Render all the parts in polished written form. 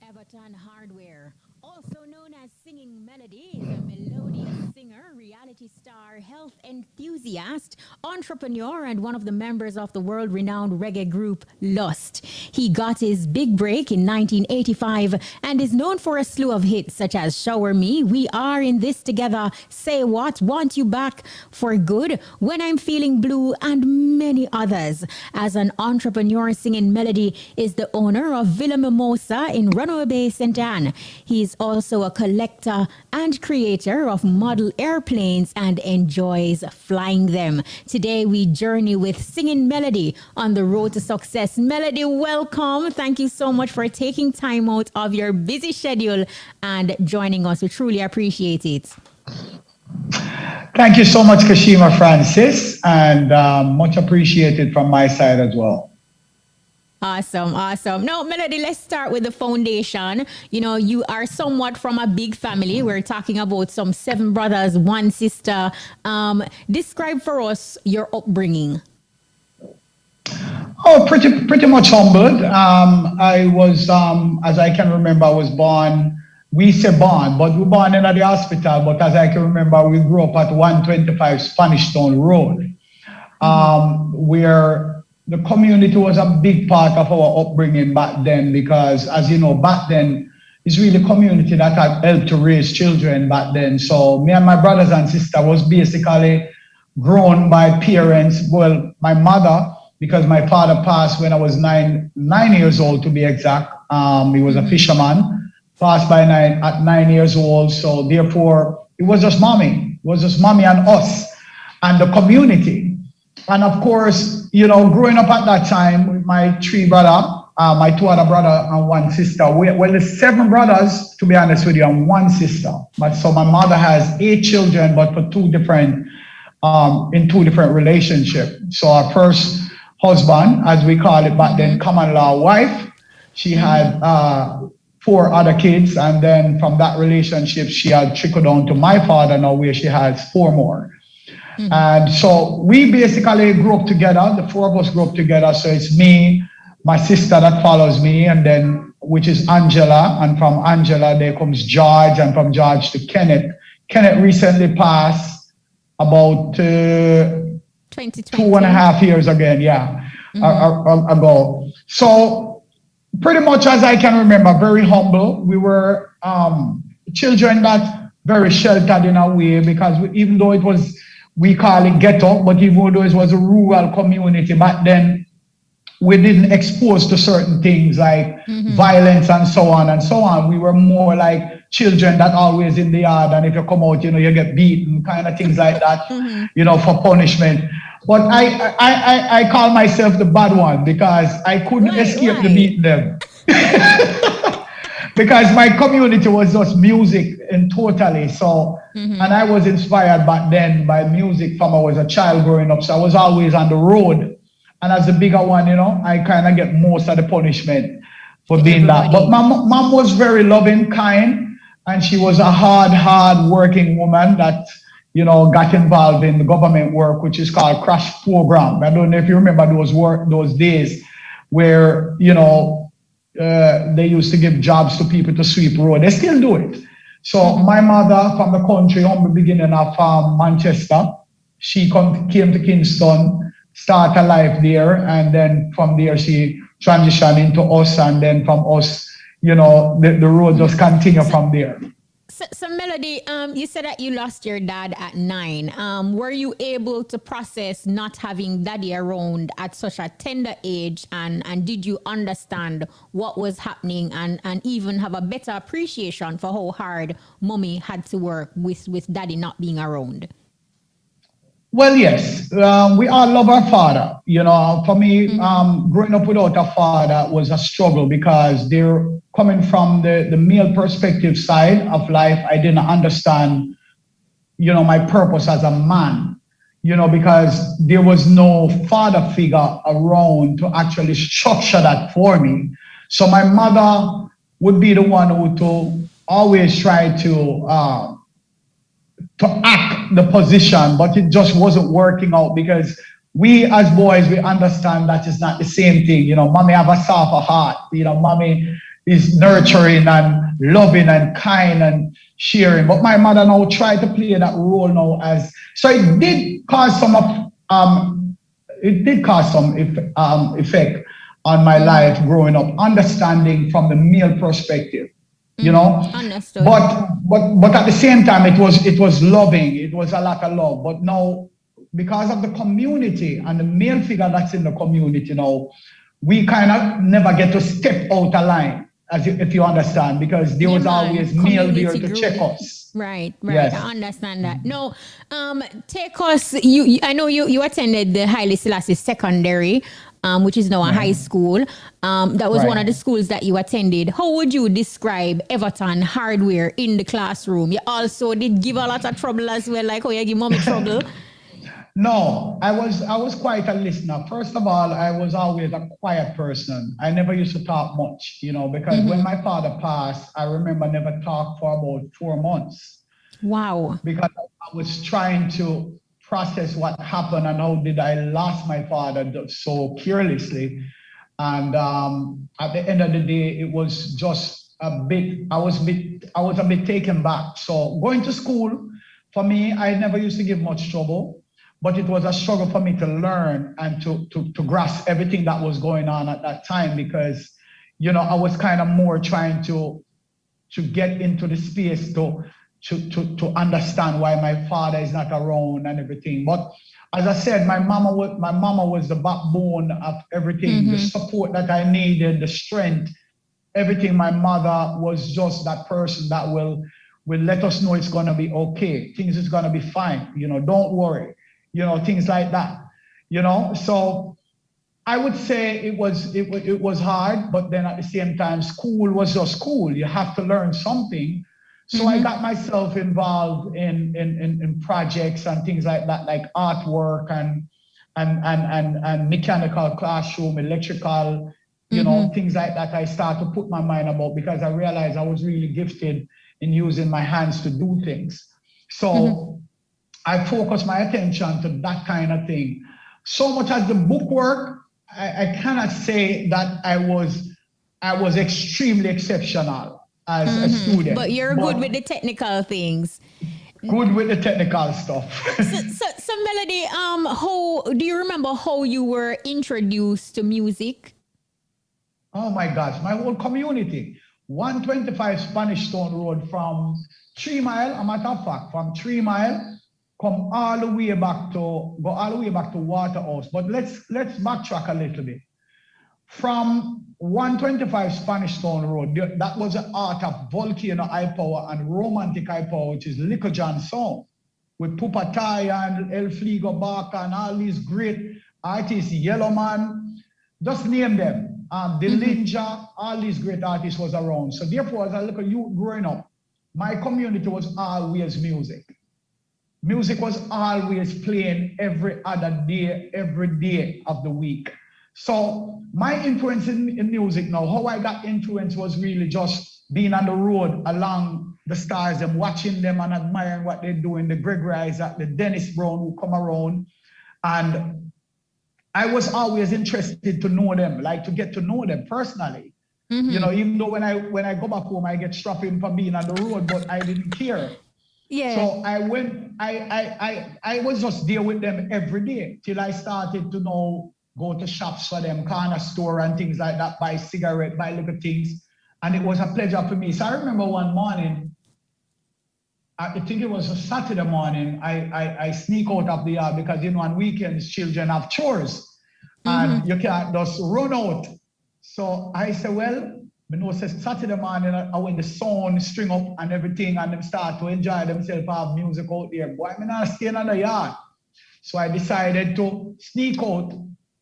Everton Hardware, also known as Singing Melody, is a melodious singer, reality star, health enthusiast, entrepreneur, and one of the members of the world renowned reggae group Lust. He got his big break in 1985 and is known for a slew of hits such as Shower Me, We Are in This Together, Say What, Want You Back for Good, When I'm Feeling Blue, and many others. As an entrepreneur, Singing Melody is the owner of Villa Mimosa in Runaway Bay, St. Anne. He is also a collector and creator of model airplanes and enjoys flying them. Today, we journey with Singing Melody on the road to success. Melody, welcome. Thank you so much for taking time out of your busy schedule and joining us. We truly appreciate it. Thank you so much, Kashima Francis, and much appreciated from my side as well. Awesome, awesome. Now, Melody, let's start with the foundation. You know, you are somewhat from a big family. We're talking about some 7 brothers, 1 sister. Describe for us your upbringing. Oh, pretty much humbled. I was, as I can remember, I was born. We say born, but we were born in the hospital. But as I can remember, we grew up at 125 Spanish Town Road, where the community was a big part of our upbringing back then, because as you know, back then, it's really community that had helped to raise children back then. So me and my brothers and sister was basically grown by parents. Well, my mother, because my father passed when I was nine years old to be exact. He was a fisherman, passed by at 9 years old. So therefore, it was just mommy. It was just mommy and us and the community. And of course, you know, growing up at that time with my 3 brothers, my 2 other brothers and 1 sister. Well, there's 7 brothers, to be honest with you, and 1 sister. So my mother has 8 children, but for 2 different, in 2 different relationships. So our first husband, as we call it back then, common law wife, she had 4 other kids. And then from that relationship, she had trickled down to my father now, where she has 4 more. And so we basically grew up together. The 4 of us grew up together. So it's me, my sister that follows me, and then which is Angela. And from Angela, there comes George, and from George to Kenneth. Kenneth recently passed about 2.5 years again, ago. So pretty much as I can remember, very humble. We were children that very sheltered in a way, because even though it was, we call it ghetto, but even though it was a rural community back then, we didn't expose to certain things like violence and so on and so on. We were more like children that always in the yard, and if you come out, you know, you get beaten, kind of things like that, you know, for punishment. But I call myself the bad one, because I couldn't escape the beating them. Because my community was just music and totally. So, and I was inspired back then by music from I was a child growing up. So I was always on the road. And as the bigger one, you know, I kind of get most of the punishment for being that. But my mom was very loving, kind, and she was a hard working woman that, you know, got involved in the government work, which is called crash program. I don't know if you remember those days where, you know, they used to give jobs to people to sweep road. They still do it. So my mother from the country, from the beginning of Manchester, she came to Kingston, start her life there, and then from there she transitioned into us, and then from us, you know, the road just continue from there. So Melody, you said that you lost your dad at 9. Were you able to process not having daddy around at such a tender age, and did you understand what was happening, and even have a better appreciation for how hard mommy had to work with daddy not being around? Well, yes, we all love our father. You know, for me, growing up without a father was a struggle, because they're coming from the male perspective side of life. I didn't understand, you know, my purpose as a man, you know, because there was no father figure around to actually structure that for me. So my mother would be the one who to always try to act the position, but it just wasn't working out, because we as boys, we understand that it's not the same thing. Mommy have a softer heart. Mommy is nurturing and loving and kind and sharing. But my mother now tried to play that role now as so it did cause some effect on my life growing up, understanding from the male perspective, you know. Understood. But at the same time, it was loving. It was a lot of love. But now, because of the community and the male figure that's in the community now, we kind of never get to step out of line, if you understand, because there Yeah, was man. always male there Community to group. check us. Right, right. Yes. I understand that. No, take us. I know you attended the Haile Selassie Secondary, which is now a high Right. school. That was one of Right. the schools that you attended. How would you describe Everton hardware in the classroom? You also did give a lot of trouble as well, like how you give mommy trouble. No, I was quite a listener. First of all, I was always a quiet person. I never used to talk much, because when my father passed, I remember never talked for about 4 months Wow. because I was trying to process what happened and how did I lost my father so carelessly. And at the end of the day, it was just a bit. I was a bit taken back. So going to school for me, I never used to give much trouble, but it was a struggle for me to learn and to grasp everything that was going on at that time because, I was kind of more trying to get into the space to understand why my father is not around and everything. But as I said, my mama was the backbone of everything, the support that I needed, the strength, everything. My mother was just that person that will let us know it's gonna be okay. Things is gonna be fine. Don't worry. Things like that. So I would say it was hard, but then at the same time, school was just school. You have to learn something. So I got myself involved in projects and things like that, like artwork and mechanical classroom, electrical, things like that. I started to put my mind about because I realized I was really gifted in using my hands to do things. So I focused my attention to that kind of thing. So much as the book work, I cannot say that I was extremely exceptional as a But student, you're good with but the technical things. good with the technical stuff. So Melody, how do you remember how you were introduced to music? Oh my gosh, my whole community. 125 Spanish Stone Road from 3 Mile, a matter of fact, from 3 Mile, come all the way back to go all the way back to Waterhouse. But let's backtrack a little bit. From 125 Spanish Town Road, that was the art of Volcano High Power and Romantic High Power, which is Liquor John Sound, with Pupatai and El Fligo Barker and all these great artists, Yellowman, just name them. Delinja, all these great artists was around. So therefore, as a little youth growing up, my community was always music. Music was always playing every day of the week. So my influence in music now, how I got influence was really just being on the road along the stars and watching them and admiring what they're doing, the Gregory Isaac, the Dennis Brown who come around. And I was always interested to know them, like to get to know them personally. Even though when I go back home, I get strapping for being on the road, but I didn't care. Yeah. So I went, I was just there with them every day till I started to know, go to shops for them, corner store and things like that, buy cigarette, buy little things. And it was a pleasure for me. So I remember one morning, I think it was a Saturday morning, I sneak out of the yard because, on weekends, children have chores and you can't just run out. So I said, well, Saturday morning, when the sun string up and everything, and them start to enjoy themselves, have music out there. Boy, I'm not staying in the yard. So I decided to sneak out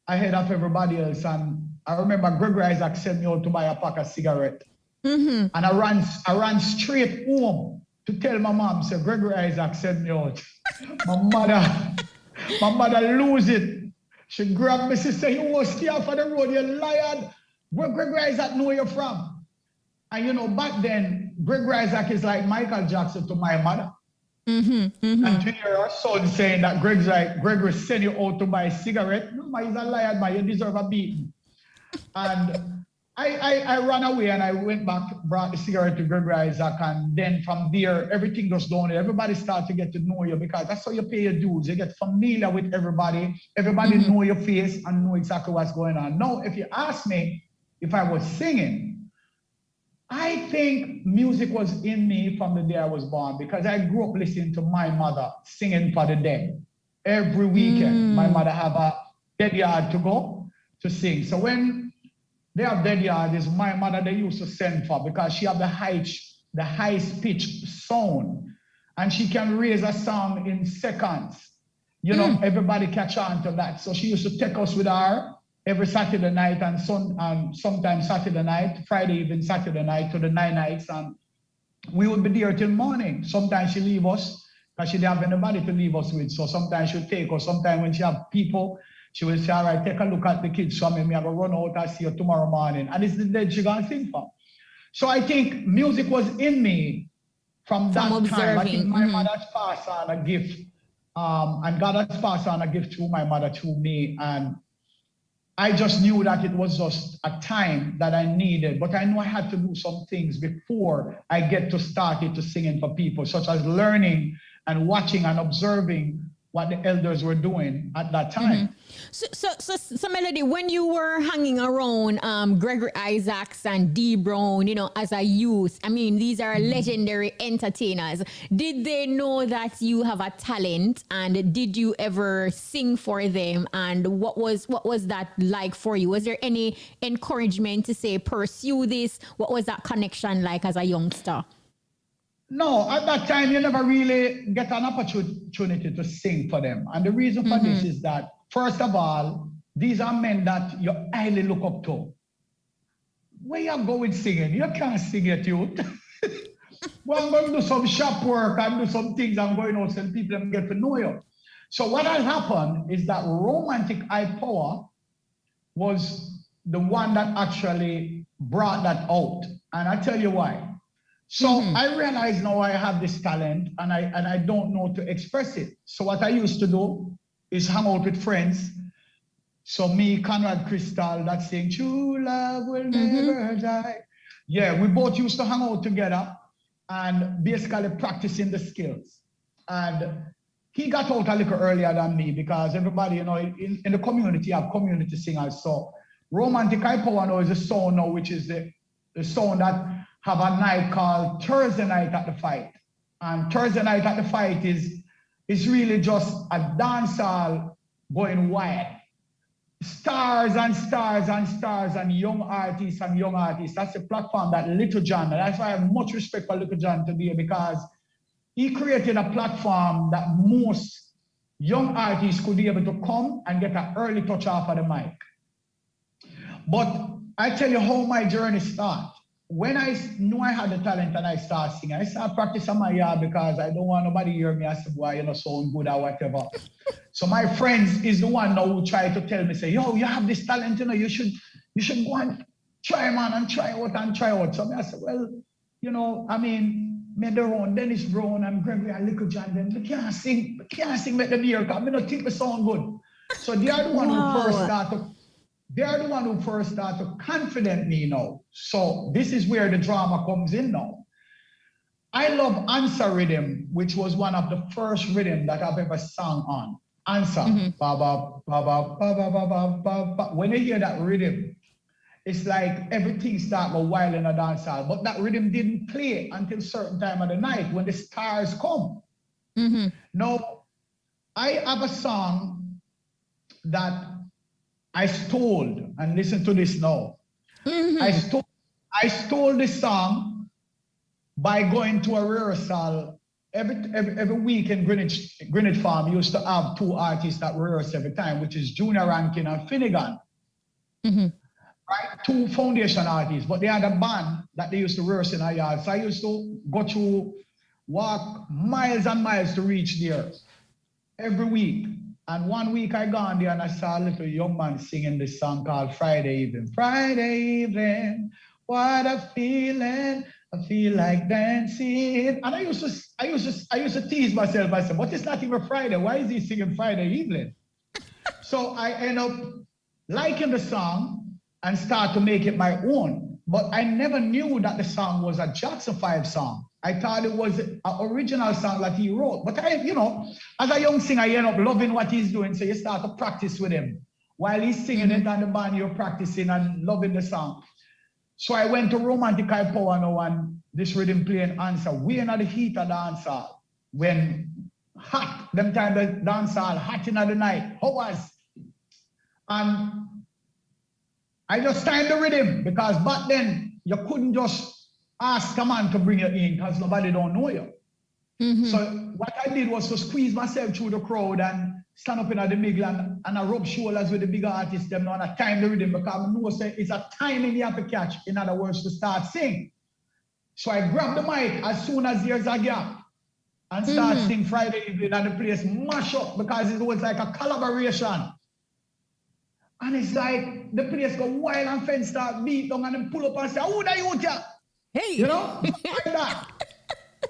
ahead of everybody else. And I remember Gregory Isaac sent me out to buy a pack of cigarette. And I ran straight home to tell my mom, say, Gregory Isaac sent me out. my mother lose it. She grabbed me, she said, you won't stay off of the road, you liar. Where Gregory Isaac know you're from? And back then, Gregory Isaac is like Michael Jackson to my mother. And to hear our son saying that Greg's like, Greg will send you out to buy a cigarette. No, man, he's a liar, man. You deserve a beating. And I ran away and I went back, brought the cigarette to Gregory Isaac. And then from there, everything goes down. Everybody starts to get to know you because that's how you pay your dues. You get familiar with everybody. Everybody know your face and know exactly what's going on. Now, if you ask me if I was singing, I think music was in me from the day I was born because I grew up listening to my mother singing for the dead. Every weekend, my mother have a dead yard to go to sing. So when they have dead yard, is my mother they used to send for because she have the highest pitch sound, and she can raise a song in seconds. You know, everybody catch on to that. So she used to take us with her every Saturday night and sometimes Saturday night, Friday even Saturday night to the 9 nights, and we would be there till morning. Sometimes she leave us because she didn't have anybody to leave us with. So sometimes she would take us. Sometimes when she have people, she will say, all right, take a look at the kids for me. I'm going to run out and see you tomorrow morning. And it's the dead she going to sing for. So I think music was in me from that time. I think my mother's passed on a gift. And God has passed on a gift through my mother, through me. And I just knew that it was just a time that I needed, but I knew I had to do some things before I get to start it to singing for people, such as learning and watching and observing what the elders were doing at that time. So Melody, when you were hanging around Gregory Isaacs and D Brown, you know, as a youth, I mean, these are legendary entertainers. Did they know that you have a talent, and did you ever sing for them? And what was that like for you? Was there any encouragement to say pursue this? What was that connection like as a youngster? No, at that time, you never really get an opportunity to sing for them. And the reason for this is that, first of all, these are men that you highly look up to. Where you go with singing? You can't sing it, youth. Well, I'm going to do some shop work and do some things. I'm going out and people get to know you. So what has happened is that romantic high power was the one that actually brought that out. And I tell you why. So I realize now I have this talent and I don't know to express it. So what I used to do is hang out with friends. So me, Conrad Crystal, that saying, true love will never die. Yeah, we both used to hang out together and basically practicing the skills. And he got out a little earlier than me because everybody, you know, in the community, you have community singers. So romantic high power now is a song now, which is the song that have a night called Thursday Night at the Fight. And Thursday Night at the Fight is really just a dance hall going wild. Stars and stars and stars and young artists and young artists. That's the platform that Little John, and that's why I have much respect for Little John today, because he created a platform that most young artists could be able to come and get an early touch off of the mic. But I tell you how my journey started. When I knew I had the talent and I started singing, I started practicing my yard because I don't want nobody to hear me. I said, boy, you're not so good or whatever. So my friends is the one now who try to tell me, say, yo, you have this talent, you know, you should go and try, man, and try out and try out. So I said, well, you know, I mean, Medaron, Dennis Brown and Gregory and Little John, them, they can't sing, make them hear, because I don't think they sound good. So they are the one who first started. They are the one who first started to confident me now. So this is where the drama comes in now. I love Answer Rhythm, which was one of the first rhythm that I've ever sung on. Answer. Ba, ba, ba, ba, ba, ba, ba, ba, ba, ba. When you hear that rhythm, it's like everything starts go wild in a dance hall. But that rhythm didn't play until certain time of the night when the stars come. Now, I have a song that I stole, and listen to this now. I stole this song by going to a rehearsal every week in Greenwich Farm. We used to have two artists that rehearse every time, which is Junior Rankin and Finnegan. Right? Two foundation artists, but they had a band that they used to rehearse in our yard. So I used to walk miles and miles to reach there every week. And one week I gone there and I saw a little young man singing this song called Friday Evening. Friday evening, what a feeling. I feel like dancing. And I used to tease myself. I said, but it's not even Friday. Why is he singing Friday evening? So I end up liking the song and start to make it my own. But I never knew that the song was a Jackson 5 song. I thought it was an original song that he wrote. But as a young singer, you end up loving what he's doing. So you start to practice with him. While he's singing it on the band, you're practicing and loving the song. So I went to Romantic High Power now and this rhythm playing answer. We in the heat of the answer. When hot, them time the dance hall, hot in the night, hours. And I just timed the rhythm because back then you couldn't just ask a man to bring you in because nobody don't know you. So what I did was to squeeze myself through the crowd and stand up in the middle and I rub shoulders with the bigger artists them now and I time the rhythm because I know say it's a timing you have to catch, in other words, to start sing. So I grab the mic as soon as there's a gap and start sing Friday evening and the place mash up because it was like a collaboration. And it's like the place go wild and fence start beat down and then pull up and say, who the youth here? Hey. You know? Like that.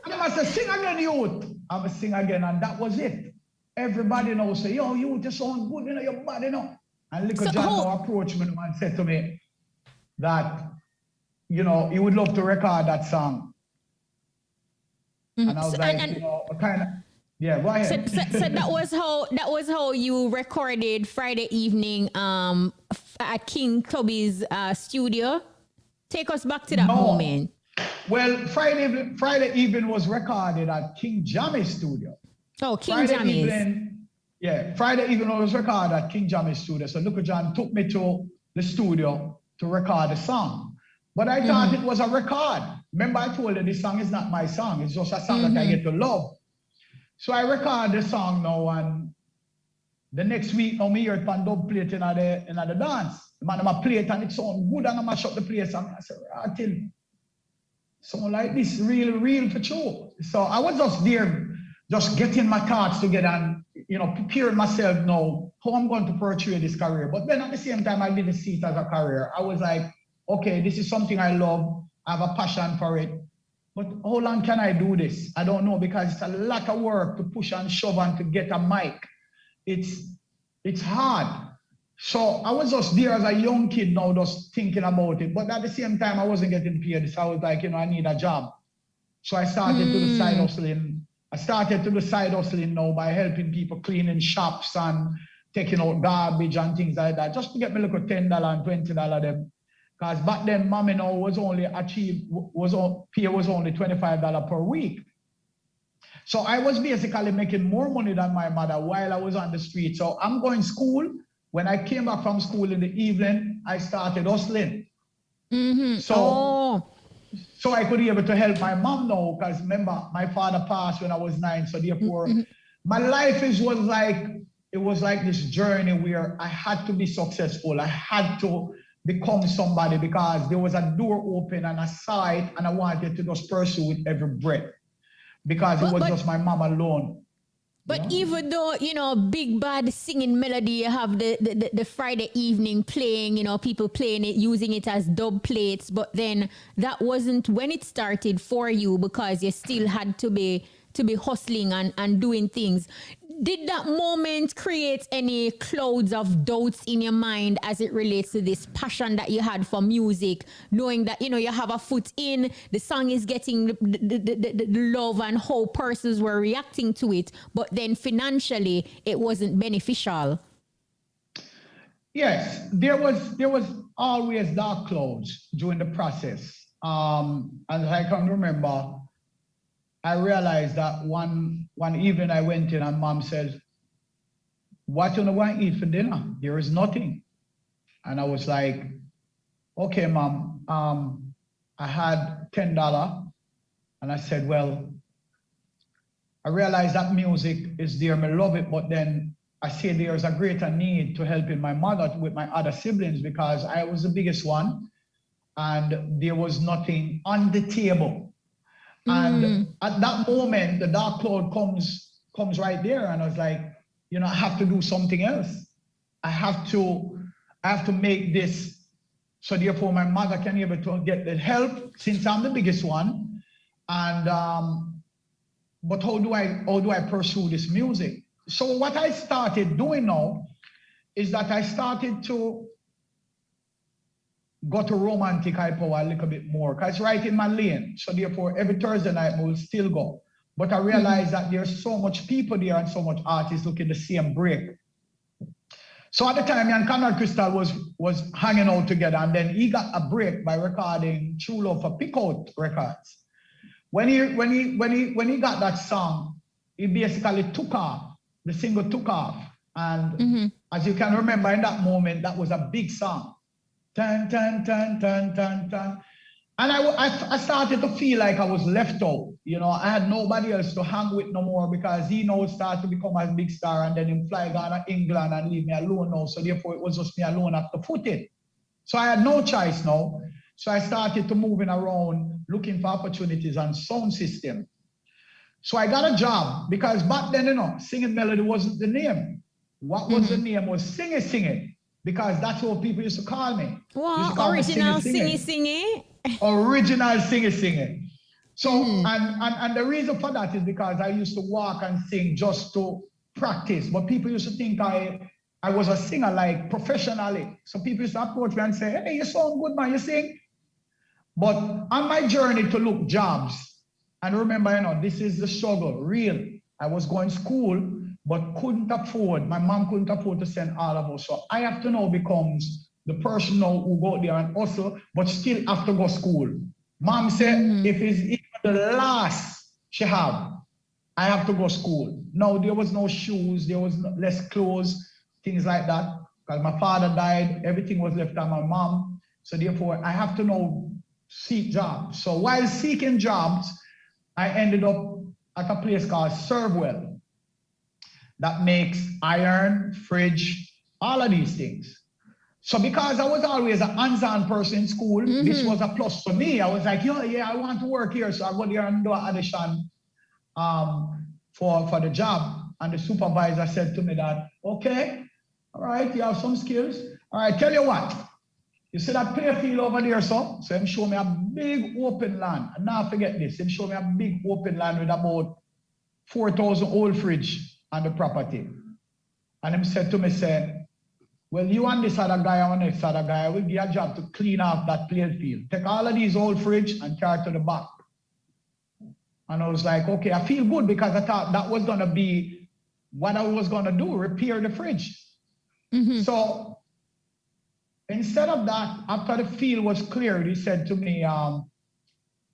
And I say, sing again, youth. I will sing again, and that was it. Everybody now say, yo, youth, you sound good, you know, your body, you know. And little John now approached me and said to me that, he would love to record that song. And I was kind of, yeah, go ahead. So that was how you recorded Friday evening at King Tubby's studio. Take us back to that moment. Well, Friday evening was recorded at King Jammy's studio. Oh, King Jammy's. Friday evening was recorded at King Jammy's studio. So Luka John took me to the studio to record the song. But I thought it was a record. Remember I told you this song is not my song. It's just a song that I get to love. So I record the song now and the next week now me hear it on dub plate in the dance. The man I play it and it sound good and I mash up the place and I said, until someone like this real for sure. So I was just there, just getting my thoughts together and preparing myself now how I'm going to pursue this career. But then at the same time I didn't see it as a career. I was like, okay, this is something I love. I have a passion for it. But how long can I do this? I don't know because it's a lot of work to push and shove and to get a mic. It's hard. So I was just there as a young kid now just thinking about it. But at the same time, I wasn't getting paid. So I was like, I need a job. So I started to do side hustling. I started to do side hustling now by helping people cleaning shops and taking out garbage and things like that, just to get me like a $10 and $20 them. Because back then, mommy now was only pay was only $25 per week. So I was basically making more money than my mother while I was on the street. So I'm going to school. When I came back from school in the evening, I started hustling. So I could be able to help my mom now, because remember, my father passed when I was 9. So therefore, my life was like this journey where I had to be successful. I had to become somebody because there was a door open and I saw it and I wanted to just pursue it every breath because it was just my mom alone. But even though, Big Bad singing melody, you have the Friday evening playing, people playing it, using it as dub plates. But then that wasn't when it started for you because you still had to be hustling and doing things. Did that moment create any clouds of doubts in your mind as it relates to this passion that you had for music, knowing that, you have a foot in, the song is getting the love and how persons were reacting to it, but then financially it wasn't beneficial? Yes, there was always dark clouds during the process. As I can remember, I realized that one evening I went in and mom said, what do you want to eat for dinner? There is nothing. And I was like, okay, mom, I had $10. And I said, well, I realized that music is there, I love it, but then I see there's a greater need to helping my mother with my other siblings because I was the biggest one and there was nothing on the table. And at that moment, the dark cloud comes right there. And I was like, I have to do something else. I have to make this So therefore, my mother can able to get the help since I'm the biggest one. And but how do I pursue this music? So what I started doing now is that I started to go to romantic high power a little bit more because it's right in my lane. So therefore, every Thursday night we will still go. But I realized that there's so much people there and so much artists looking the same break. So at the time, me and Conrad Crystal was hanging out together, and then he got a break by recording True Love for Pickout Records. When he got that song, he basically took off. The single took off, and as you can remember, in that moment, that was a big song. Dun, dun, dun, dun, dun, dun. And I started to feel like I was left out. You know, I had nobody else to hang with no more because he now started to become a big star and then him fly down to England and leave me alone now. So therefore, it was just me alone after footing. So I had no choice now. So I started to moving around looking for opportunities on sound system. So I got a job because back then, you know, Singing Melody wasn't the name. What was the name was Singing, because that's what people used to call me. Wow, original Singy. Original Singing. So, and the reason for that is because I used to walk and sing just to practice. But people used to think I was a singer like professionally. So people used to approach me and say, hey, you sound good, man, you sing. But on my journey to look jobs, and remember, you know, this is the struggle, real. I was going to school, but couldn't afford, my mom couldn't afford to send all of us. So I have to now becomes the person now who go there and hustle, but still have to go school. Mom said, if it's even the last she have, I have to go school. No, there was no shoes, there was less clothes, things like that. Because my father died, everything was left on my mom. So therefore, I have to now seek jobs. So while seeking jobs, I ended up at a place called Servwell that makes iron, fridge, all of these things. So because I was always a hands-on person in school, this was a plus for me. I was like, yeah, I want to work here. So I go there and do an audition for the job. And the supervisor said to me that, okay, all right, you have some skills. All right, tell you what. You see that playfield over there, so him show me a big open land. And now forget this, him show me a big open land with about 4,000 old fridge on the property. And him said to me, say, well, you and this other guy and this other guy will give you a job to clean off that playfield. Take all of these old fridge and carry it to the back. And I was like, okay, I feel good because I thought that was gonna be what I was gonna do, repair the fridge. So instead of that, after the field was cleared, he said to me,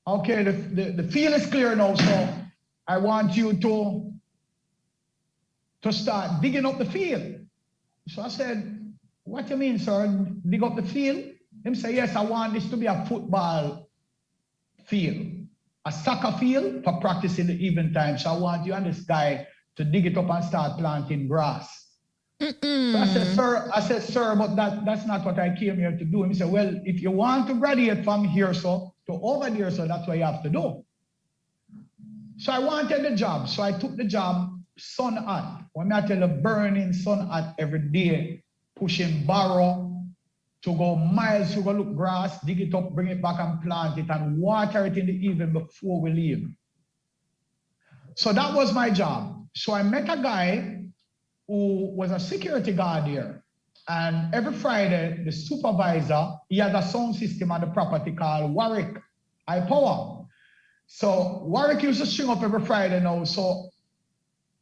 okay, the field is clear now, so I want you to start digging up the field. So I said, what do you mean, sir? Dig up the field? Him say, yes, I want this to be a football field, a soccer field for practice in the evening time. So I want you and this guy to dig it up and start planting grass. So I said, sir, but that's not what I came here to do. And he said, well, if you want to graduate from here, so to over there, so that's what you have to do. So I wanted the job. So I took the job, sun hot. When I tell you, burning sun hot every day, pushing barrow to go miles to go look grass, dig it up, bring it back and plant it and water it in the evening before we leave. So that was my job. So I met a guy who was a security guard here. And every Friday, the supervisor, he has a sound system on the property called Warwick High Power. So Warwick used to string up every Friday now. So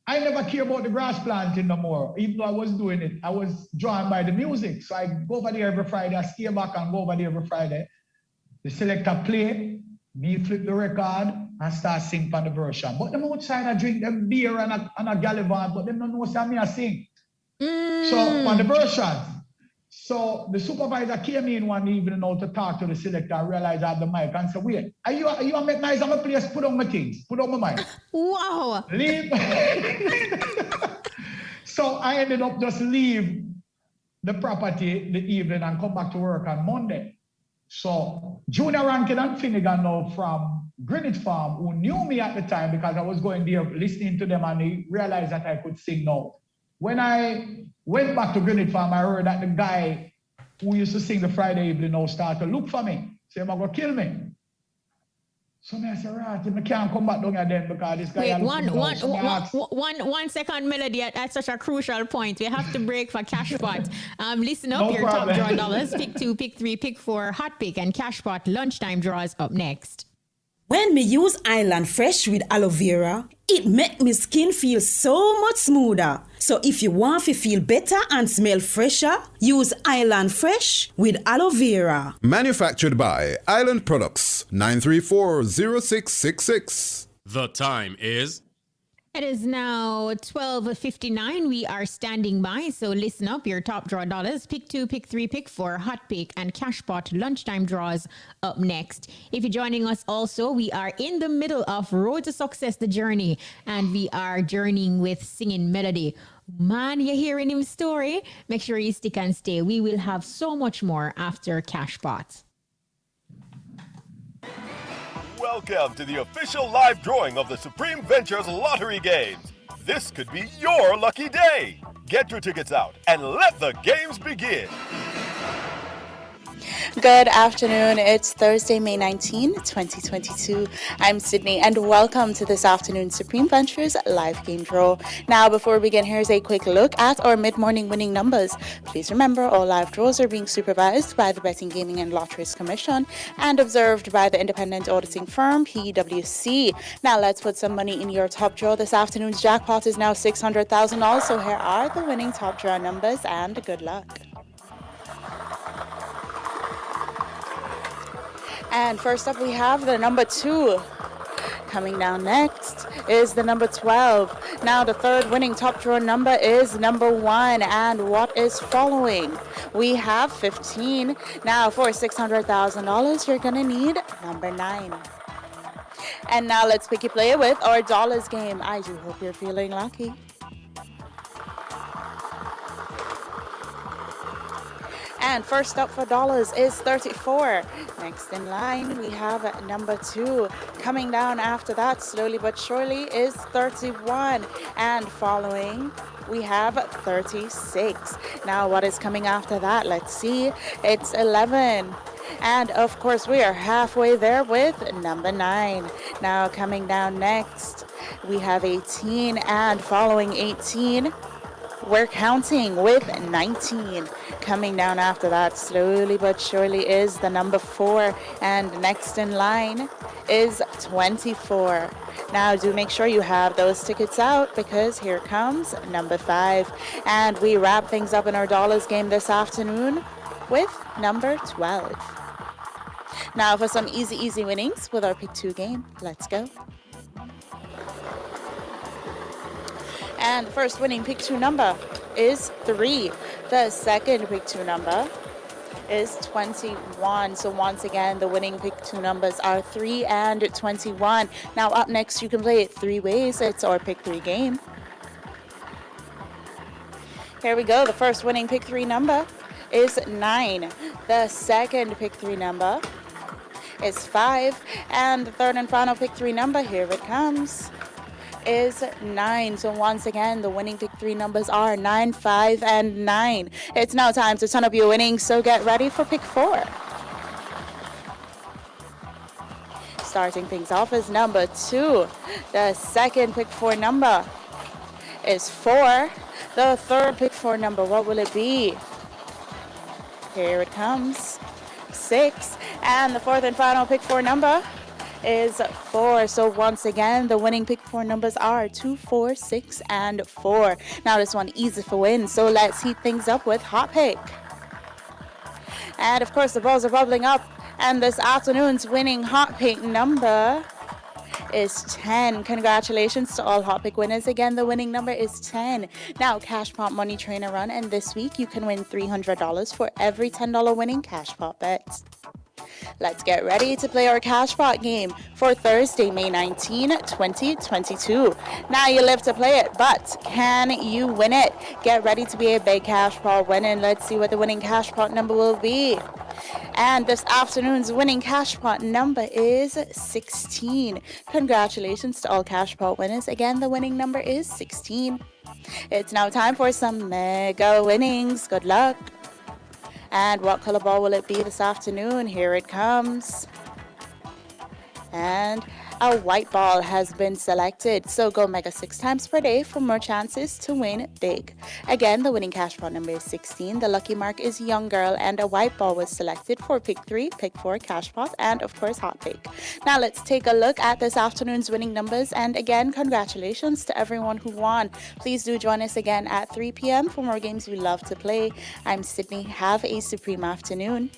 I never care about the grass planting no more. Even though I was doing it, I was drawn by the music. So I go over there every Friday, I stay back and go over there every Friday. The selector play, me flip the record and start sing for the version. But them outside I drink them beer and a gallivant, but them don't know what me I sing. So on the version. So the supervisor came in one evening now to talk to the selector and realized I had the mic and said, wait, are you make nice on my place? Put on my things, put on my mic. Wow. Leave. So I ended up just leave the property the evening and come back to work on Monday. So Junior Rankin and Finnegan now from Greenwich Farm, who knew me at the time because I was going there listening to them and they realized that I could sing now. When I went back to Greenwich Farm, I heard that the guy who used to sing the Friday evening now start to look for me. Say, I'm going to kill me. So I said, right, I can't come back down here then because this guy Wait, look for me now. So I asked, 1 second, Melody, at such a crucial point. We have to break for cash pot. Listen up, no your top problem. draw dollars. Pick 2, pick 3, pick 4, hot pick, and cash pot lunchtime draws up next. When me use Island Fresh with aloe vera, it make me skin feel so much smoother. So if you want to feel better and smell fresher, use Island Fresh with aloe vera. Manufactured by Island Products, 934-0666. The time is... It is now 12:59. We are standing by, so listen up. Your top draw dollars. Pick 2, pick 3, pick 4, hot pick, and cash pot lunchtime draws up next. If you're joining us also, we are in the middle of Road to Success, the journey, and we are journeying with Singing Melody. Man, you're hearing him story. Make sure you stick and stay. We will have so much more after cash pot. Welcome to the official live drawing of the Supreme Ventures Lottery Games. This could be your lucky day. Get your tickets out and let the games begin. Good afternoon. It's Thursday, May 19, 2022. I'm Sydney and welcome to this afternoon's Supreme Ventures live game draw. Now, before we begin, here's a quick look at our mid-morning winning numbers. Please remember, all live draws are being supervised by the Betting, Gaming and Lotteries Commission and observed by the independent auditing firm, PwC. Now, let's put some money in your top draw. This afternoon's jackpot is now $600,000. So here are the winning top draw numbers and good luck. And first up, we have the number 2. Coming down next is the number 12. Now, the third winning top draw number is number 1. And what is following? We have 15. Now, for $600,000, you're going to need number 9. And now, let's pick a player with our dollars game. I do hope you're feeling lucky. And first up for dollars is 34. Next in line, we have number 2. Coming down after that, slowly but surely, is 31. And following, we have 36. Now, what is coming after that? Let's see. It's 11. And of course, we are halfway there with number 9. Now, coming down next, we have 18. And following 18, we're counting with 19. Coming down after that, slowly but surely, is the number 4. And next in line is 24. Now, do make sure you have those tickets out because here comes number 5. And we wrap things up in our dollars game this afternoon with number 12. Now, for some easy winnings with our Pick 2 game. Let's go. And the first winning Pick 2 number is 3. The second Pick 2 number is 21. So once again, the winning Pick 2 numbers are 3 and 21. Now up next, you can play it 3 ways. It's our Pick 3 game. Here we go. The first winning Pick 3 number is 9. The second Pick 3 number is 5. And the third and final Pick 3 number, here it comes, is 9. So once again, the winning Pick 3 numbers are 9, 5, and 9. It's now time to turn up your winnings, so get ready for Pick 4. Starting things off is number 2. The second Pick 4 number is 4. The third Pick 4 number, what will it be? Here it comes, 6. And the fourth and final Pick 4 number is 4. So once again, the winning Pick 4 numbers are 2, 4, 6, and 4. Now this one easy for win, so let's heat things up with Hot Pick. And of course, the balls are bubbling up, and this afternoon's winning Hot Pick number is 10. Congratulations to all Hot Pick winners. Again, the winning number is 10. Now, Cash Pot Money Trainer Run, and this week you can win $300 for every $10 winning Cash Pot bet. Let's get ready to play our Cash Pot game for Thursday, May 19, 2022. Now you live to play it, but can you win it? Get ready to be a big Cash Pot winner. Let's see what the winning Cash Pot number will be. And this afternoon's winning Cash Pot number is 16. Congratulations to all Cash Pot winners. Again, the winning number is 16. It's now time for some mega winnings. Good luck. And what color ball will it be this afternoon? Here it comes. And a white ball has been selected. So go Mega 6 times per day for more chances to win big. Again, the winning cash pot number is 16. The lucky mark is young girl, and a white ball was selected for pick 3, pick 4, cash pot, and of course hot pick. Now let's take a look at this afternoon's winning numbers. And again, congratulations to everyone who won. Please do join us again at 3 p.m. for more games we love to play. I'm Sydney. Have a supreme afternoon.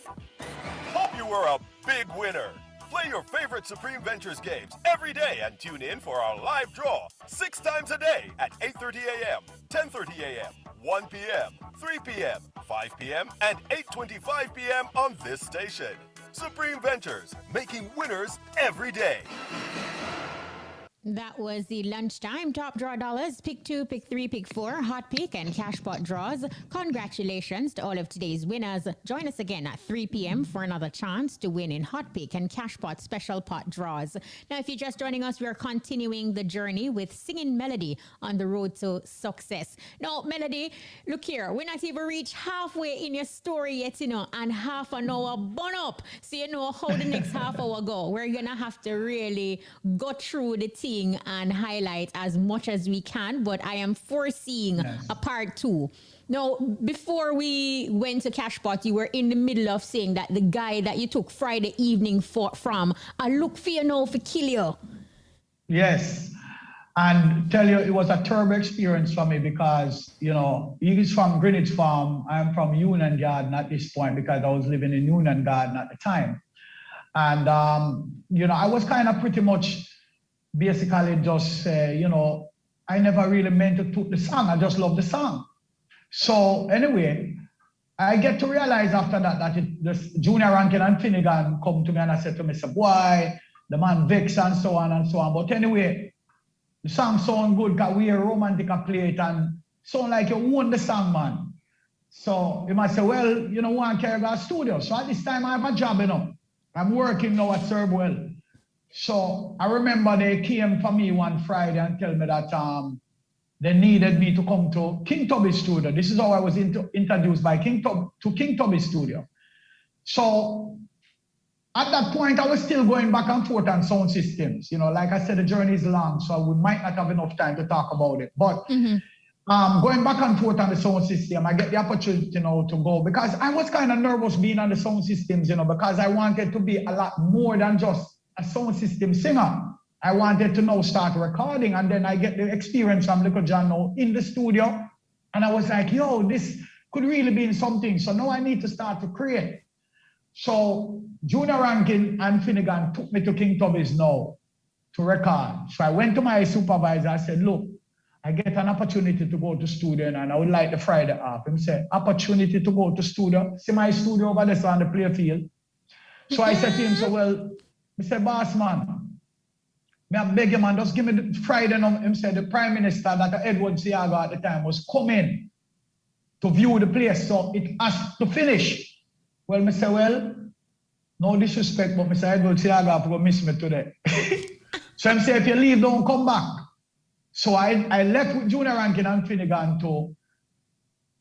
Hope you were a big winner. Play your favorite Supreme Ventures games every day and tune in for our live draw 6 times a day at 8:30 a.m., 10:30 a.m., 1 p.m., 3 p.m., 5 p.m., and 8:25 p.m. on this station. Supreme Ventures, making winners every day. That was the lunchtime top draw dollars, pick 2, pick 3, pick 4, hot pick, and cash pot draws. Congratulations to all of today's winners. Join us again at 3 p.m. for another chance to win in hot pick and cash pot special pot draws. Now, if you're just joining us, we are continuing the journey with Singing Melody on the road to success. Now, Melody, look here, we're not even reached halfway in your story yet, and half an hour burn up. So you know how the next half hour go. We're going to have to really go through the team and highlight as much as we can, but I am foreseeing a part 2. Now, before we went to Cashpot, you were in the middle of saying that the guy that you took Friday evening from, I look for you now for kill you. Yes. And tell you, it was a terrible experience for me because, he's from Greenwich Farm. I'm from Union Garden at this point because I was living in Union Garden at the time. And, I was kind of pretty much basically just, I never really meant to took the song. I just love the song. So anyway, I get to realize after that this Junior Rankin and Finnegan come to me and I said to me, boy, the man vex and so on and so on. But anyway, the song sound good because we are romantic play it and sound like you own the song, man. So you might say, well, one carry a studio. So at this time I have a job, I'm working now at Servwell. So I remember they came for me one Friday and tell me that they needed me to come to King Tubby's studio. This is how I was introduced by King Tubby's studio. So at that point, I was still going back and forth on sound systems. Like I said, the journey is long, so we might not have enough time to talk about it. But going back and forth on the sound system, I get the opportunity to go because I was kind of nervous being on the sound systems, because I wanted to be a lot more than just a sound system singer. I wanted to now start recording, and then I get the experience from Little John now in the studio, and I was like, yo, this could really be something. So now I need to start to create. So Junior Rankin and Finnegan took me to King Tubby's now to record. So I went to my supervisor. I said, look, I get an opportunity to go to studio, and I would like the Friday off. He said, opportunity to go to studio? See my studio over there on the play field. So I said to him, so well, I said, boss man, I beg you, man, just give me the Friday. Him said the Prime Minister, Dr. Edward Siaga at the time, was coming to view the place, so it has to finish. Well, I said, well, no disrespect, but Mr. Edward Siaga will miss me today. So I said, if you leave, don't come back. So I left with Junior Rankin and Finnegan to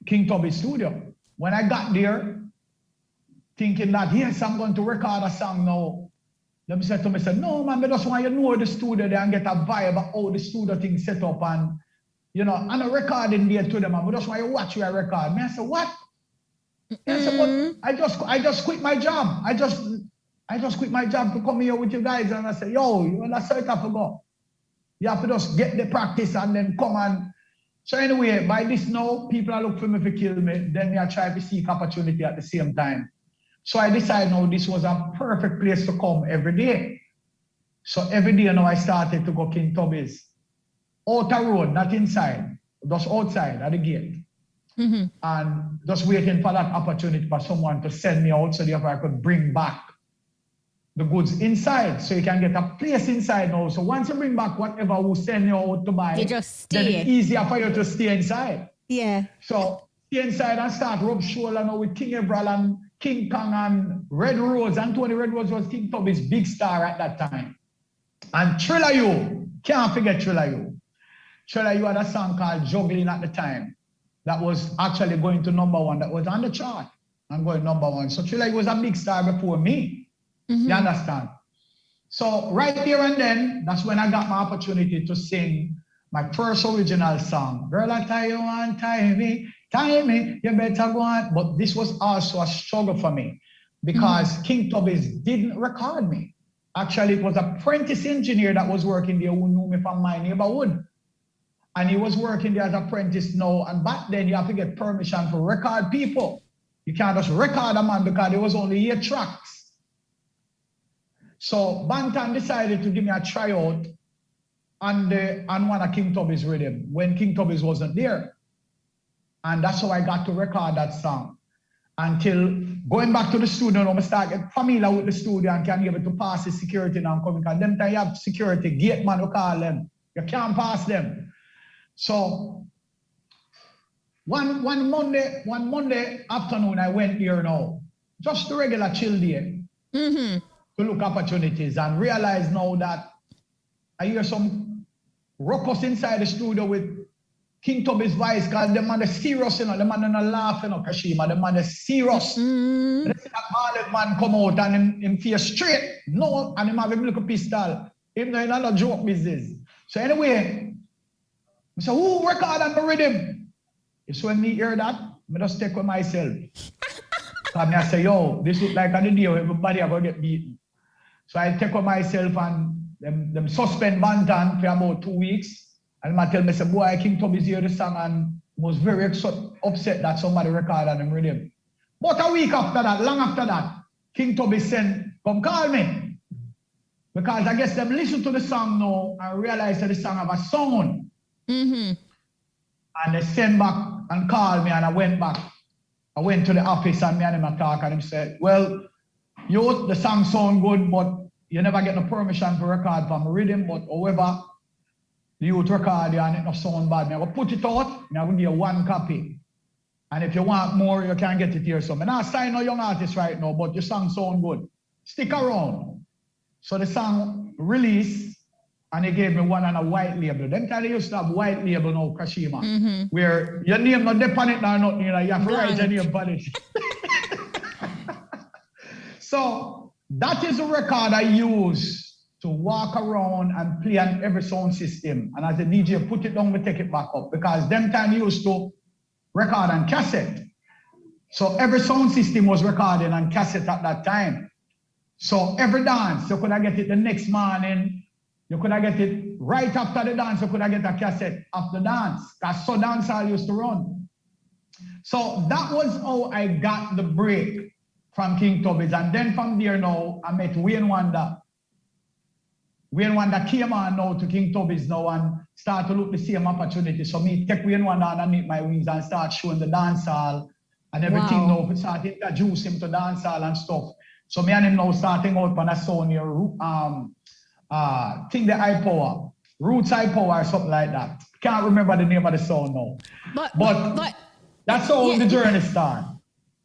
King Tubby's studio. When I got there, thinking that, yes, I'm going to record a song now. Them said to me, no, man, I just want you to know the studio there and get a vibe of how the studio thing set up. And, I'm a recording there to them. I just want you to watch your record. Me, I said, what? I said, but I just quit my job. I just quit my job to come here with you guys. And I said, yo, that's how it have to go. You have to just get the practice and then come on. So anyway, by this now, people are looking for me to kill me. Then I try to seek opportunity at the same time. So I decided now this was a perfect place to come every day. So every day now I started to go King Tubby's. Outer road, not inside, just outside at the gate. And just waiting for that opportunity for someone to send me out so that I could bring back the goods inside. So you can get a place inside now. So once you bring back whatever will send you out to buy, you just stay. Then it's easier for you to stay inside. Yeah. So stay inside and start rub shoulder now with King Everall and King Kong and Red Rose. Anthony Red Rose was King Tubby's big star at that time. And Thriller You, can't forget Thriller You. Thriller You had a song called Juggling at the time. That was actually going to #1, that was on the chart. and going number one. So Trilla was a big star before me. You understand? So right there and then, that's when I got my opportunity to sing my first original song. Girl, I tell you one time, you better go on. But this was also a struggle for me because King Tubby's didn't record me. Actually, it was an apprentice engineer that was working there who knew me from my neighborhood. And he was working there as an apprentice now. And back then, you have to get permission to record people. You can't just record a man because there was only 8 tracks. So Bantan decided to give me a tryout on one of King Tubby's rhythm when King Tubby's wasn't there. And that's how I got to record that song. Until going back to the studio, I start getting familiar with the studio and can be able to pass the security now. Because them time you have security, gate man, we call them. You can't pass them. So one Monday afternoon, I went there now, just a regular chill day, to look opportunities and realize now that I hear some ruckus inside the studio with King Tubby's voice, because the man is serious, you know, the man is not laughing, Kashima, the man is serious. They see that Marley man come out and him face straight, no, and him have him little pistol, even though it's not a joke business. So anyway, I say, who record on the rhythm? It's when me hear that, I just take with myself. And I say, yo, this look like on the day where everybody are going to get beaten. So I take with myself and them suspend Bantan for about 2 weeks. And I tell me, say, boy, King Tubby's hear the song and was very upset that somebody recorded on him rhythm. But a week after that, long after that, King Tubby sent, come call me. Because I guess them listen to the song now and realize that the song have a sound. And they send back and call me and I went back. I went to the office and me and him talk and him said, well, the song sound good, but you never get the permission to record from rhythm, but however, the youth record you and it not sound bad. I will put it out, I will give you 1 copy. And if you want more, you can get it here. So I'm not signing no young artist right now, but your song sound good. Stick around. So the song released, and they gave me one on a white label. Them time they used to have white label now, Kashima, where your name not depend it or nothing, you know, you have to write your name on it. So that is a record I use to walk around and play on every sound system. And as a DJ, put it down, we take it back up. Because them time you used to record on cassette. So every sound system was recorded on cassette at that time. So every dance, you could have get it the next morning. You could have get it right after the dance. You could have get a cassette after dance. Because so dance all used to run. So that was how I got the break from King Tubby's. And then from there now, I met Wayne Wonder. Wayne Wonder came on now to King Tubby's now and start to look the same opportunity. So me take Wayne Wonder underneath my wings and start showing the dance hall and everything now. Start to introduce him to dance hall and stuff. So me and him now starting out on a sound here, think the high power, Roots High Power or something like that. Can't remember the name of the song now. But that's how the journey started.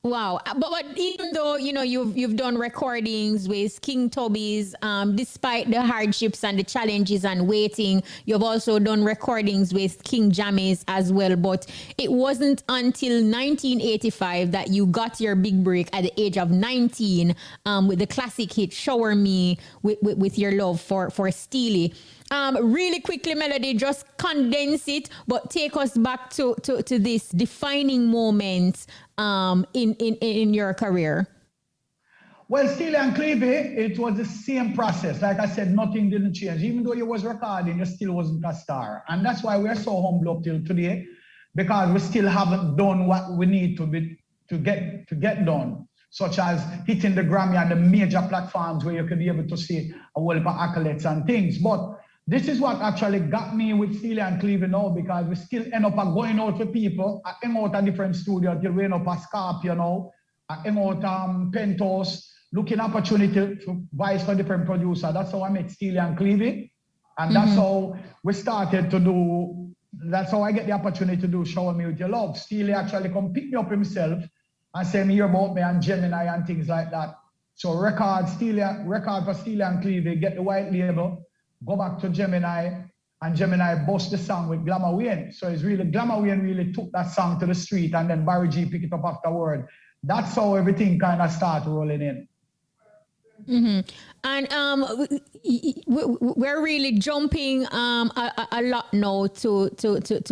Wow. But even though, you know, you've done recordings with King Tubby's, despite the hardships and the challenges and waiting, you've also done recordings with King Jammy's as well. But it wasn't until 1985 that you got your big break at the age of 19 with the classic hit Shower Me with your love for Steely. Really quickly, Melody, just condense it, but take us back to this defining moment in your career. Well, Steely and Clevie, it was the same process. Like I said, nothing didn't change. Even though you was recording, you still wasn't a star. And that's why we're so humble up till today, because we still haven't done what we need to get done, such as hitting the Grammy and the major platforms where you could be able to see a whole heap of accolades and things. But this is what actually got me with Steely and Clevie now, because we still end up going out with people. I hang out at different studios till we end up at Scorpio now. I hang out Pentos, looking opportunity to vice for different producers. That's how I met Steely and Clevie. And that's how we started to do, that's how I get the opportunity to do Shower Me With Your Love. Steely actually come pick me up himself and say me hear about me and Gemini and things like that. So record for Steely and Clevie, get the white label, go back to Gemini and Gemini bust the song with Glamour Wayne. So it's really, Glamour Wayne really took that song to the street, and then Barry G picked it up afterward. That's how everything kind of started rolling in. And we're really jumping a lot now to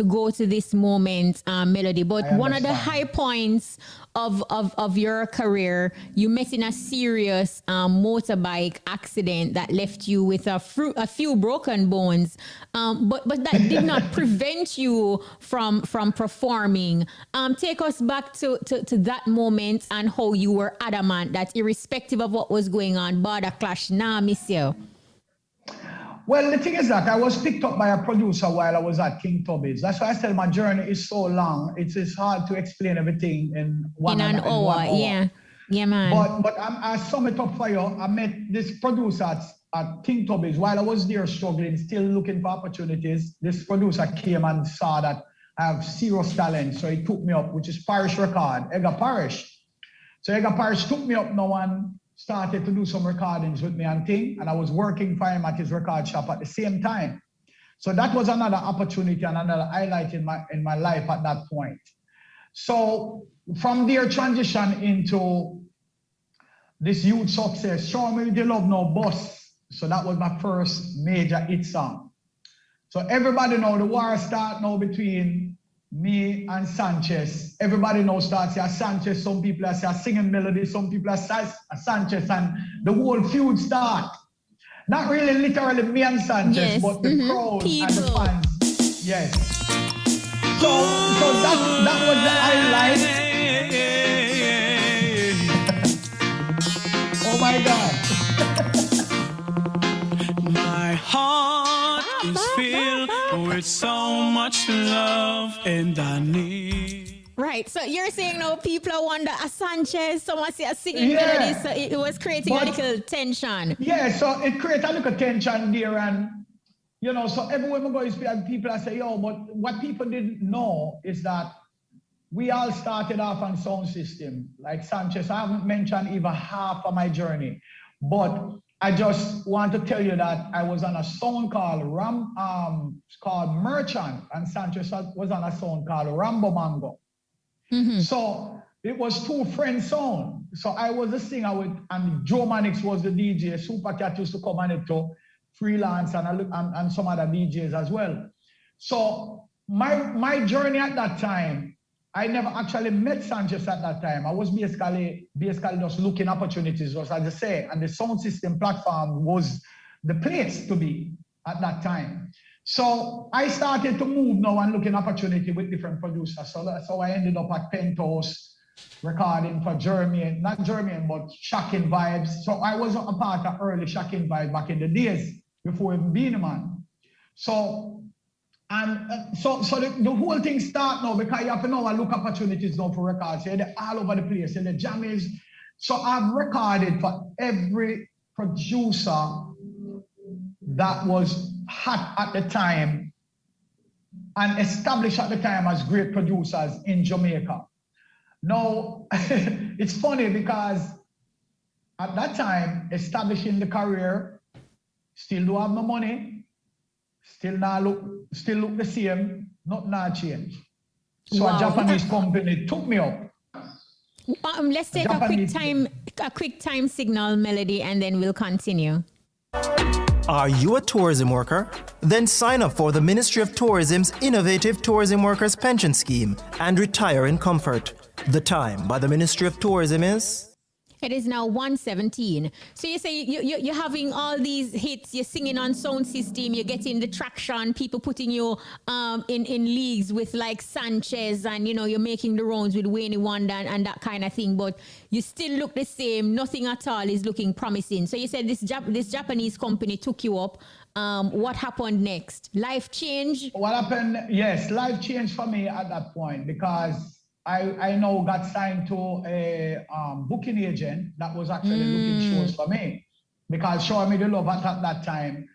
go to this moment, Melody. But one of the high points of your career, you met in a serious motorbike accident that left you with a few broken bones. But that did not prevent you from performing. Take us back to that moment and how you were adamant that irrespective of what was going on, border clash, nah, miss you. Well, the thing is that I was picked up by a producer while I was at King Tubby's. That's why I said my journey is so long. It's hard to explain everything in one hour. Yeah, man. But I sum it up for you. I met this producer at King Tubby's while I was there struggling, still looking for opportunities. This producer came and saw that I have serious talent, so he took me up, which is Parish Record, Edgar Parish. So Edgar Parish took me up now and started to do some recordings with me and thing, and I was working for him at his record shop at the same time. So that was another opportunity and another highlight in my life at that point. So from there, transition into this huge success. Show Me the Love No Boss. So that was my first major hit song. So everybody know the war start now between me and Sanchez. Everybody knows starts here Sanchez. Some people are say singing melody. Some people are Sanchez, and the whole feud start. Not really literally me and Sanchez, but the crowd people. And the fans. Yes. So that was the highlight. Oh my God. My heart is filled with so much love and I need. Right, so you're saying now people wonder a Sanchez, someone say a singing melody, so it was creating a little tension. Yeah, so it created a little tension there, and you know, so everywhere we go, people are say, yo, but what people didn't know is that we all started off on sound system. Like Sanchez, I haven't mentioned even half of my journey, but I just want to tell you that I was on a sound called called Merchant, and Sanchez was on a sound called Rambo Mango. So it was two friends sound. So I was a singer with, and Joe Mannix was the DJ. Supercat used to come on it to freelance and some other DJs as well. So my journey at that time, I never actually met Sanchez at that time. I was basically just looking opportunities, as I say, and the sound system platform was the place to be at that time. So I started to move now and looking opportunity with different producers. So that's how I ended up at Penthouse recording for Jermaine, not Jermaine, but Shocking Vibes. So I was a part of early Shocking Vibes back in the days before even being a man. So the whole thing start now because you have to know and look opportunities now for records. They're all over the place. And the jam is, so I've recorded for every producer that was hot at the time and established at the time as great producers in Jamaica. Now, it's funny because at that time, establishing the career, still do have no money, still look the same, not not change. So a Japanese company took me up. Let's take a quick time signal, Melody, and then we'll continue. Are you a tourism worker? Then sign up for the Ministry of Tourism's innovative Tourism Workers Pension Scheme and retire in comfort. The time by the Ministry of Tourism is... It is now 1:17. So you say you're having all these hits, you're singing on sound system, you're getting the traction, people putting you in leagues with like Sanchez, and you know, you're making the rounds with Wayne Wonder and that kind of thing, but you still look the same, nothing at all is looking promising. So you said this Japanese company took you up. What happened next? Life change? What happened? Yes, life changed for me at that point because I now got signed to a booking agent that was actually looking shows for me because Show Me the Love at that time.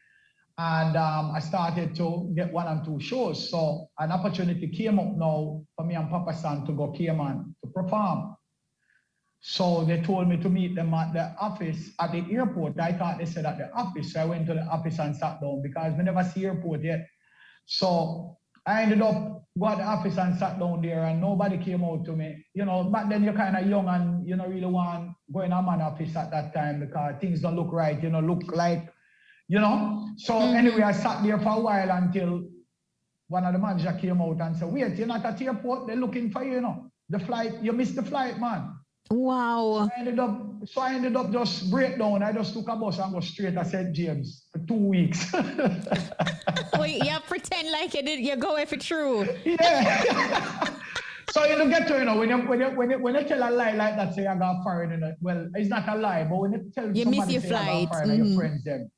And I started to get 1 and 2 shows. So an opportunity came up now for me and Papa San to go Cayman to perform. So they told me to meet them at the office at the airport. I thought they said at the office. So I went to the office and sat down because we never see airport yet. So I ended up go to the office and sat down there and nobody came out to me. Back then you're kind of young and you don't really want go in a man office at that time because things don't look right, look like, So anyway, I sat there for a while until one of the manager came out and said, wait, you're not at the airport, they're looking for you, The flight, you missed the flight, man. Wow. So I ended up just break down. I just took a bus and go straight to St. James for 2 weeks. Wait, yeah, pretend like you go if it's true. Yeah. So you get to, when you tell a lie like that, say I got foreign, well, it's not a lie, but when you tell you somebody miss your say flight. I got foreign, your friends them,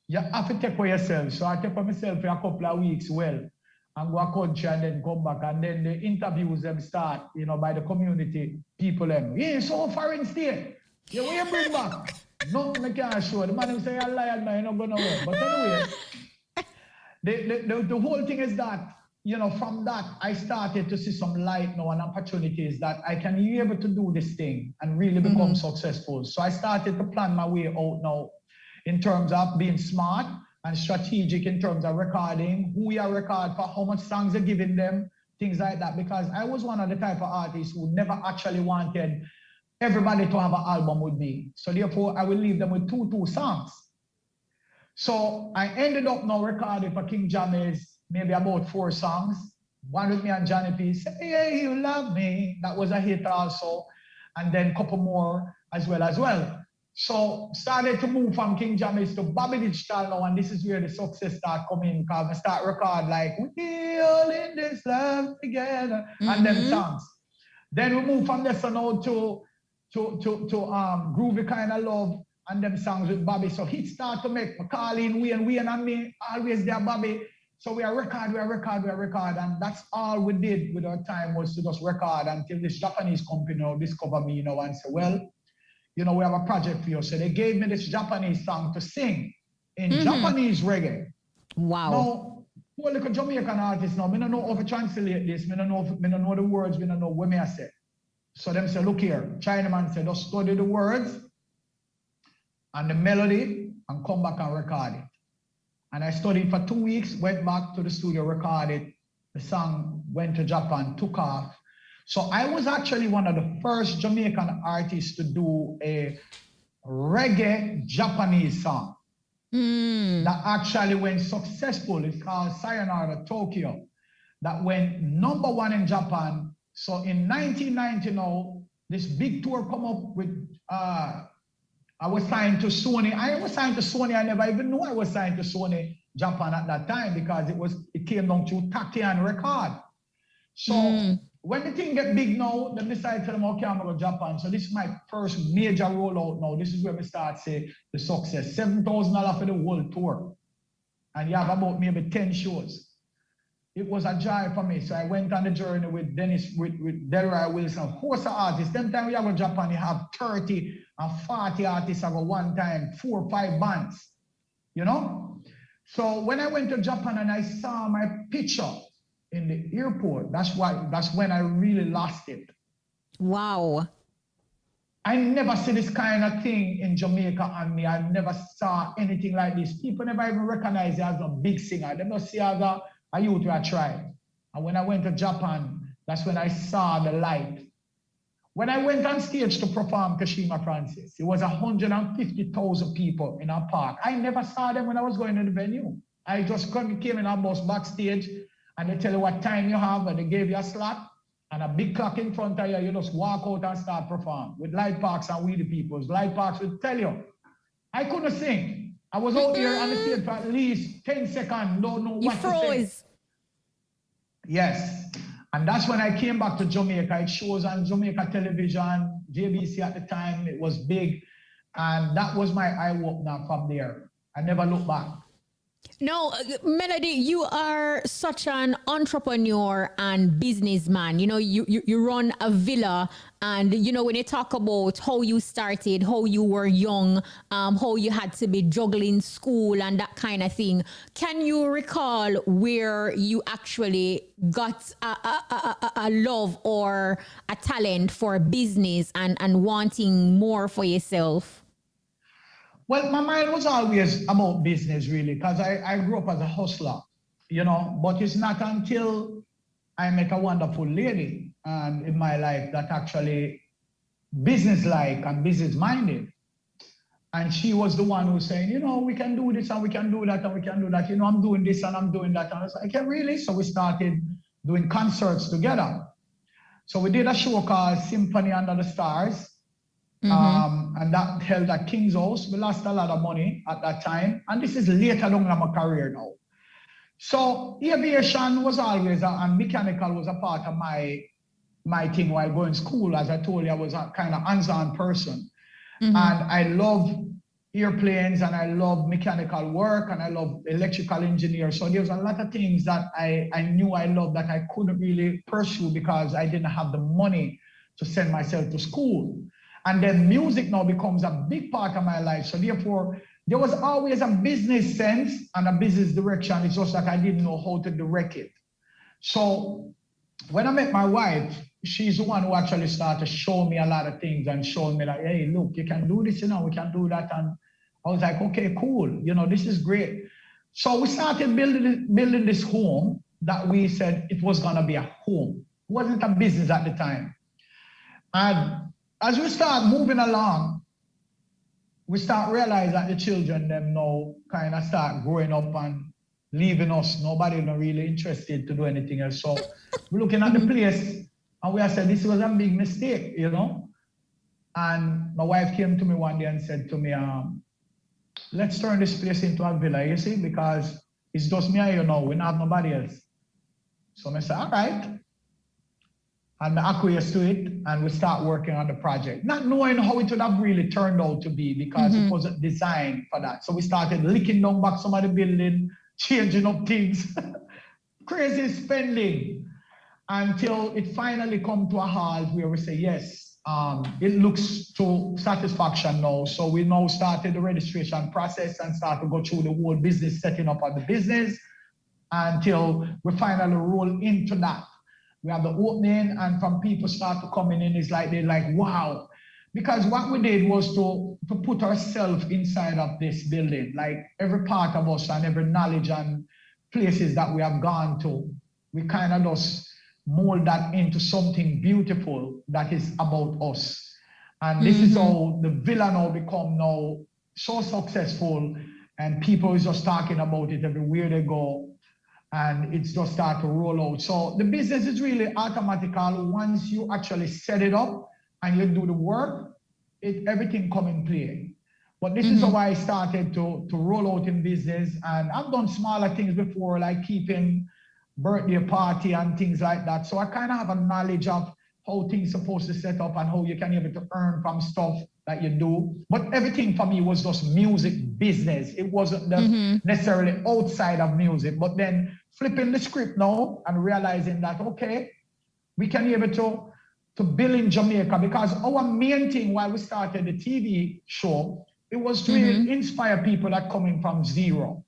you have to take for yourself. So I take for myself for a couple of weeks, and go a country and then come back. And then the interviews them start, by the community people them. Yeah, so foreign state. Yeah, where you bring back? Nothing I can't show. The man who say I lie and you're not going nowhere. But anyway, the whole thing is that, from that, I started to see some light now and opportunities that I can be able to do this thing and really become successful. So I started to plan my way out now in terms of being smart and strategic in terms of recording, who you record for, how much songs you're giving them, things like that. Because I was one of the type of artists who never actually wanted everybody to have an album with me. So therefore, I will leave them with two songs. So I ended up now recording for King Jammy's maybe about 4 songs. One with me and Johnny P. Say, yeah, you love me. That was a hit also. And then a couple more as well. So started to move from King Jammy's to Bobby Digital now, and this is where the success start coming because I start record like we all in this love together and them songs. Then we move from this now to Groovy Kind of Love and them songs with Bobby. So he start to make Colleen, Wayne and me always there, Bobby. So we record, and that's all we did with our time was to just record until this Japanese company now discover me, and say, well, we have a project for you. So they gave me this Japanese song to sing in Japanese reggae. Wow. Now, who like a Jamaican artist now, I don't know how to translate this. I don't know the words, I don't know what I say. So them say, look here, Chinaman said, just study the words and the melody and come back and record it. And I studied for 2 weeks, went back to the studio, recorded. The song went to Japan, took off. So I was actually one of the first Jamaican artists to do a reggae Japanese song that actually went successful. It's called Sayonara Tokyo. That went #1 in Japan. So in 1990 now, this big tour come up with, I was signed to Sony. I was signed to Sony. I never even knew I was signed to Sony Japan at that time because it came down to Tachyon Record. So when the thing get big now, they decide to them, okay, I'm going to Japan. So this is my first major rollout now. This is where we start say the success. $7,000 for the whole tour. And you have about maybe 10 shows. It was a joy for me. So I went on the journey with Delroy Wilson, a host of artists. Them time we have in Japan, you have 30 and 40 artists at one time, 4 or 5 bands, So when I went to Japan and I saw my picture in the airport, that's when I really lost it. Wow. I never see this kind of thing in Jamaica on me. I never saw anything like this. People never even recognize you as a big singer. They don't see as a youth who I tried. And when I went to Japan, that's when I saw the light. When I went on stage to perform Kashima Francis, it was 150,000 people in a park. I never saw them when I was going to the venue. I just came in a bus backstage and they tell you what time you have and they gave you a slot and a big clock in front of you. You just walk out and start perform with Light Parks and We the Peoples. Light Parks will tell you. I couldn't sing. I was out there on the stage for at least 10 seconds, don't know what to say. Yes. And that's when I came back to Jamaica. It shows on Jamaica television, JBC at the time. It was big. And that was my eye opener from there. I never looked back. No, Melody, you are such an entrepreneur and businessman. You run a villa, and when you talk about how you started, how you were young, how you had to be juggling school and that kind of thing. Can you recall where you actually got a love or a talent for business and wanting more for yourself? Well, my mind was always about business, really, because I grew up as a hustler. but it's not until I met a wonderful lady in my life that actually business-like and business-minded. And she was the one who was saying, we can do this and we can do that and we can do that. I'm doing this and I'm doing that. And I was like, yeah, really? So we started doing concerts together. So we did a show called Symphony Under the Stars. And that held at King's House. We lost a lot of money at that time. And this is later on in my career now. So aviation was always, and mechanical was a part of my thing while going to school. As I told you, I was a kind of hands-on person. And I love airplanes and I love mechanical work and I love electrical engineer. So there was a lot of things that I knew I loved that I couldn't really pursue because I didn't have the money to send myself to school. And then music now becomes a big part of my life. So therefore, there was always a business sense and a business direction. It's just that I didn't know how to direct it. So when I met my wife, she's the one who actually started to show me a lot of things and showing me like, hey, look, you can do this, we can do that. And I was like, okay, cool. This is great. So we started building this home that we said it was going to be a home. It wasn't a business at the time. And as we start moving along, we start realizing that the children, them now kind of start growing up and leaving us. Nobody not really interested to do anything else. So we're looking at the place and we have said, this was a big mistake, And my wife came to me one day and said to me, let's turn this place into a villa, you see, because it's just me and you we don't have nobody else. So I said, all right. And I acquiesced to it and we start working on the project, not knowing how it would have really turned out to be because it wasn't designed for that. So we started licking down back some of the building, changing up things, crazy spending until it finally come to a halt where we say, yes, it looks to satisfaction now. So we now started the registration process and start to go through the whole business setting up of the business until we finally roll into that. We have the opening and from people start to coming in, it's like, they're like, wow. Because what we did was to put ourselves inside of this building, like every part of us and every knowledge and places that we have gone to, we kind of just mold that into something beautiful that is about us. And this is how the villa now become now so successful and people is just talking about it everywhere they go. And it's just start to roll out. So the business is really automatical. Once you actually set it up and you do the work, everything come in play. But this is how I started to roll out in business. And I've done smaller things before, like keeping birthday party and things like that. So I kind of have a knowledge of how things supposed to set up and how you can be able to earn from stuff that you do. But everything for me was just music business. It wasn't necessarily outside of music. But then flipping the script now and realizing that, okay, we can be able to build in Jamaica because our main thing while we started the TV show, it was to really inspire people that coming from zero.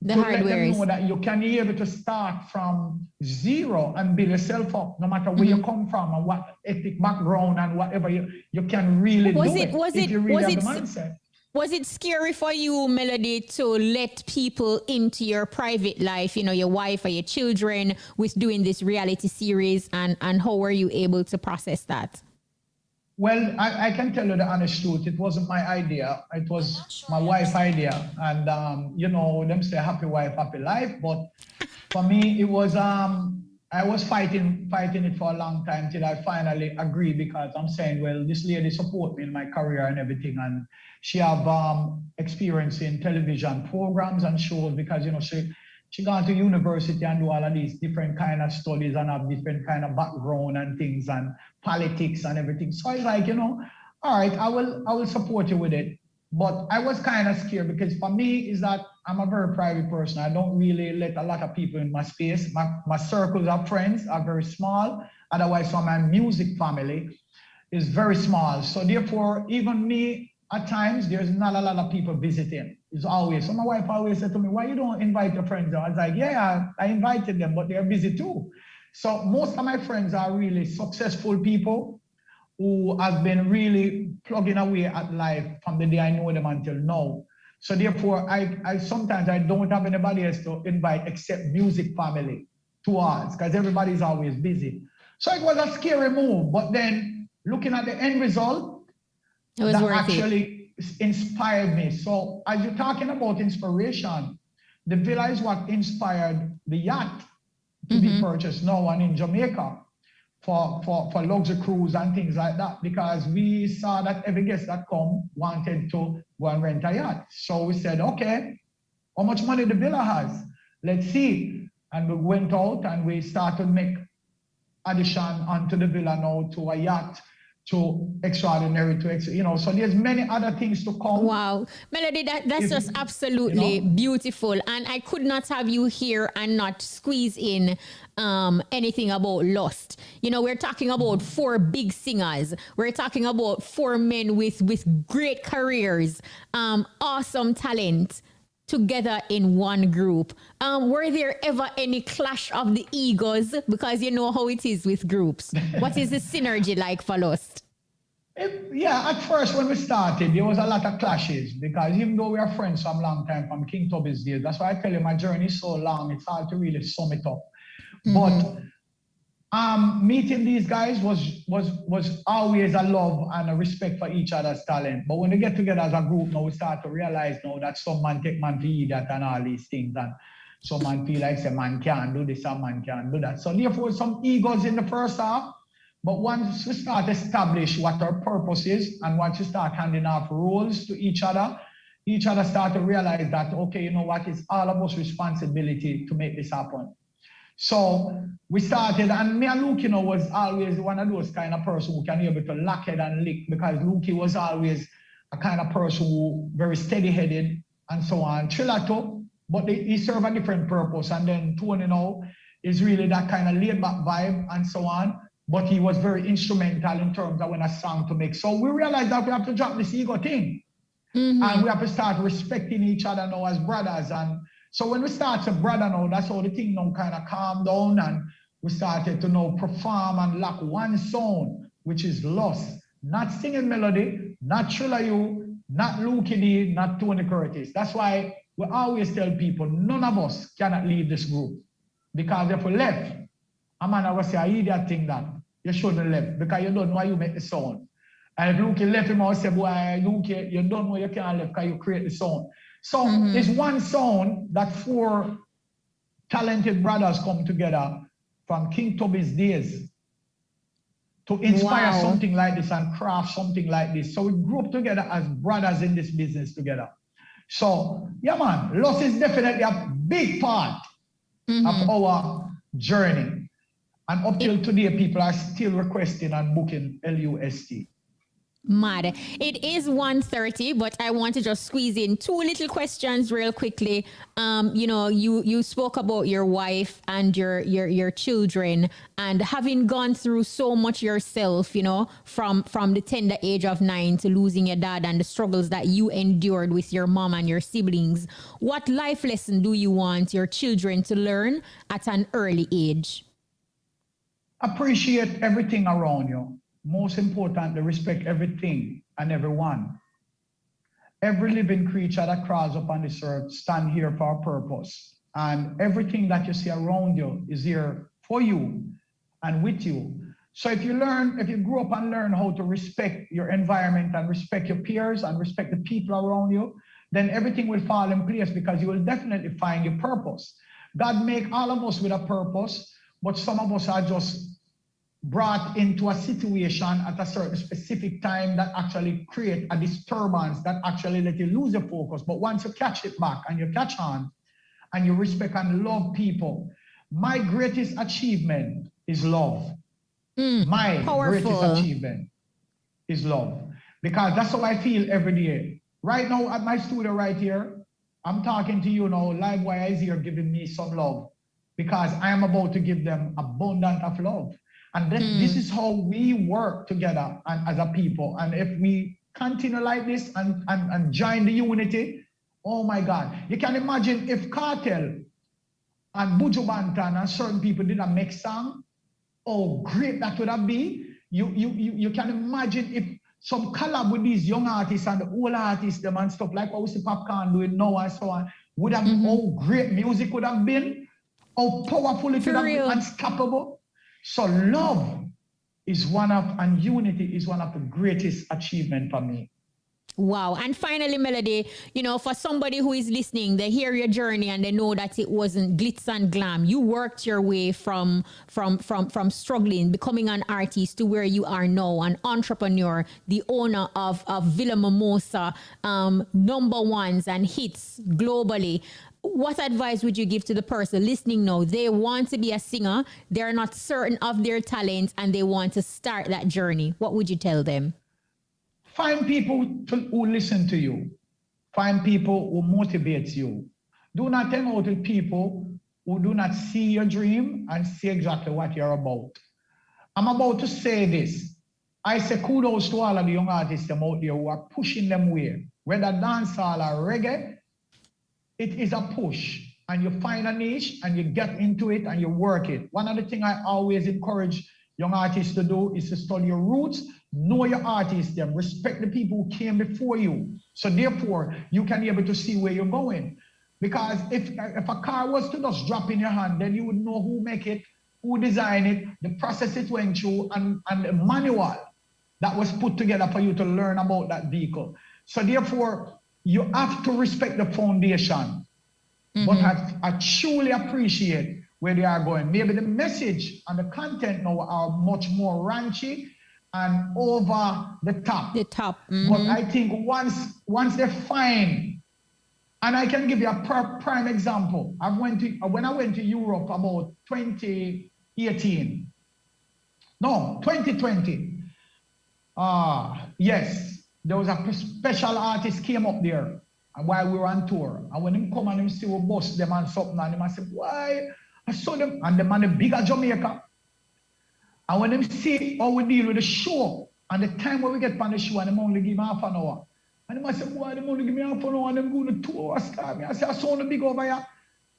The to hardware let them is know that you can be able to start from zero and build yourself up, no matter where you come from and what ethnic background and whatever you can really do if you really have the mindset. Was it scary for you, Melody, to let people into your private life, your wife or your children with doing this reality series and how were you able to process that? Well, I can tell you the honest truth. It wasn't my idea. It was my wife's idea. And, them say happy wife, happy life. But for me, it was, I was fighting it for a long time till I finally agreed because I'm saying, well, this lady support me in my career and everything. And she have experience in television programs and shows because, she gone to university and do all of these different kind of studies and have different kind of background and things and politics and everything. So I was like, all right, I will support you with it. But I was kind of scared because for me is that I'm a very private person. I don't really let a lot of people in my space. My circles of friends are very small. Otherwise, for my music family is very small. So therefore, even me, at times, there's not a lot of people visiting. It's always, so my wife always said to me, why you don't invite your friends? I was like, yeah, I invited them, but they're busy too. So most of my friends are really successful people who have been really plugging away at life from the day I know them until now. So therefore, I sometimes I don't have anybody else to invite except music family to us because everybody's always busy. So it was a scary move, but then looking at the end result, It was that worth it. actually inspired me. So as you're talking about inspiration, the villa is what inspired the yacht to be purchased now and in Jamaica for luxury cruise and things like that, because we saw that every guest that come wanted to go and rent a yacht. So we said, okay, how much money the villa has? Let's see. And we went out and we started make addition onto the villa now to a yacht, to extraordinary, so there's many other things to come. Wow. Melody, that's just absolutely beautiful. And I could not have you here and not squeeze in anything about lust. We're talking about 4 big singers. We're talking about 4 men with great careers, awesome talent, together in one group. Were there ever any clash of the egos? Because you know how it is with groups. What is the synergy like for Lust? At first when we started, there was a lot of clashes because even though we are friends from a long time, from King Tubby's days, that's why I tell you my journey is so long, it's hard to really sum it up. But meeting these guys was always a love and a respect for each other's talent. But when we get together as a group now, we start to realize now that some man take man for idiot and all these things, and some man feel like say man can't do this and man can't do that. So therefore some egos in the first half. But once we start establish what our purpose is, and once we start handing off roles to each other start to realize that, okay, you know what, it's all of us responsibility to make this happen. So we started, and me and Luke, was always one of those kind of person who can be able to lock head and lick, because Luke was always a kind of person who very steady-headed and so on. Trilla too, but he serve a different purpose. And then Tony is really that kind of laid-back vibe and so on. But he was very instrumental in terms of when a song to make. So we realized that we have to drop this ego thing. And we have to start respecting each other now as brothers. And so when we start to brother now, that's how the thing now kind of calmed down, and we started to now perform and lock one sound, which is Lust. Not singing melody, not Trilla You, not Luke D, not Tony Curtis. That's why we always tell people, none of us cannot leave this group. Because if we left, a man I will say, I hear that thing that you shouldn't left because you don't know how you make the sound. And if Luke left him, I will say, boy, Luke, you don't know you can't left because you create the sound. So it's one sound that 4 talented brothers come together from King Tubby's days to inspire something like this and craft something like this. So we grew up together as brothers in this business together. So, yeah, man, Lust is definitely a big part of our journey. And up till today, people are still requesting and booking LUST. Mad. It is 1:30, but I want to just squeeze in 2 little questions real quickly. You spoke about your wife and your children, and having gone through so much yourself, from the tender age of 9 to losing your dad and the struggles that you endured with your mom and your siblings. What life lesson do you want your children to learn at an early age? Appreciate everything around you. Most importantly, respect everything and everyone. Every living creature that crawls upon this earth stand here for a purpose. And everything that you see around you is here for you and with you. So if you grow up and learn how to respect your environment and respect your peers and respect the people around you, then everything will fall in place, because you will definitely find your purpose. God made all of us with a purpose, but some of us are just brought into a situation at a certain specific time that actually create a disturbance that actually let you lose your focus. But once you catch it back and you catch on and you respect and love people, my greatest achievement is love. My greatest achievement is love, because that's how I feel every day. Right now at my studio right here, I'm talking to you now, Livewire is here giving me some love, because I am about to give them abundance of love. And this is how we work together and as a people. And if we continue like this and join the unity, oh my God. You can imagine if Cartel and Buju Banton and certain people did a mix song, oh great that would have been. You can imagine if some collab with these young artists and the old artists, them and stuff like what we see Popcorn doing now and so on, would have how great music would have been, how powerful it would have been, unstoppable. So love is one of, and unity is one of the greatest achievement for me. Wow. And finally, Melody, you know, for somebody who is listening, they hear your journey and they know that it wasn't glitz and glam. You worked your way from struggling, becoming an artist to where you are now, an entrepreneur, the owner of Villa Mimosa, number ones and hits globally. What advice would you give to the person listening now? They want to be a singer, they're not certain of their talent, and they want to start that journey. What would you tell them? Find people who listen to you. Find people who motivate you. Do not hang out with people who do not see your dream and see exactly what you're about. I'm about to say this. I say kudos to all of the young artists out there who are pushing them way. Whether dancehall or reggae, it is a push. And you find a niche and you get into it and you work it. One of the things I always encourage young artists to do is to study your roots, know your artists, them, respect the people who came before you. So therefore, you can be able to see where you're going. Because if a car was to just drop in your hand, then you would know who make it, who designed it, the process it went through, and the manual that was put together for you to learn about that vehicle. So therefore, you have to respect the foundation. But I truly appreciate where they are going. Maybe the message and the content now are much more raunchy and over the top. But I think once they find, and I can give you a prime example. When I went to Europe about 2018, no, 2020. Yes, there was a special artist came up there while we were on tour. And when him come and him see we bust them and something, and him I said, why? I saw them, and the man is bigger Jamaica. And when them see how we deal with the show, and the time when we get on the show, and them only give me half an hour. And them I said, why them only give me half an hour, and them going to 2 hours time. I said, I saw them big over here.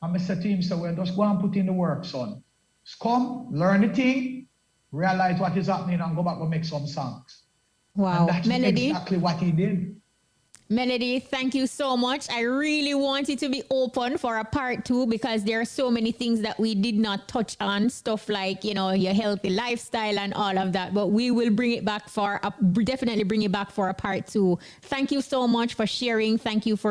And I said to him, so well, just go and put in the work, son. Just come, learn the thing, realize what is happening, and go back and make some songs. Wow. And that's Melody, exactly what he did. Melody, thank you so much. I really want it to be open for a part 2 because there are so many things that we did not touch on, stuff like, you know, your healthy lifestyle and all of that. But we will bring it back definitely bring it back for a part 2. Thank you so much for sharing. Thank you for